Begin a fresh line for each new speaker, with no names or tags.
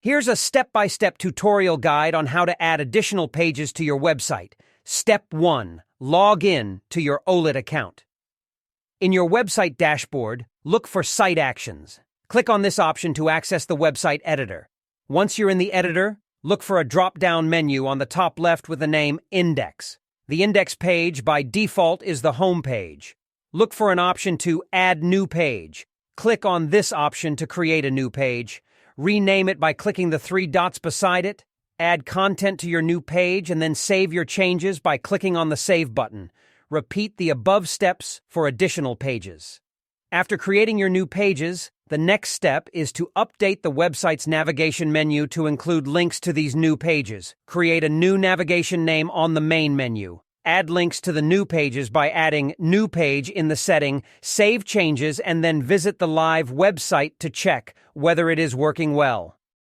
Here's a step-by-step tutorial guide on how to add additional pages to your website. Step 1. Log in to your Olitt account. In your website dashboard, look for Site Actions. Click on this option to access the website editor. Once you're in the editor, look for a drop-down menu on the top left with the name Index. The index page, by default, is the home page. Look for an option to Add New Page. Click on this option to create a new page. Rename it by clicking the 3 dots beside it. Add content to your new page and then save your changes by clicking on the Save button. Repeat the above steps for additional pages. After creating your new pages, the next step is to update the website's navigation menu to include links to these new pages. Create a new navigation name on the main menu. Add links to the new pages by adding New Page in the setting, save changes, and then visit the live website to check whether it is working well.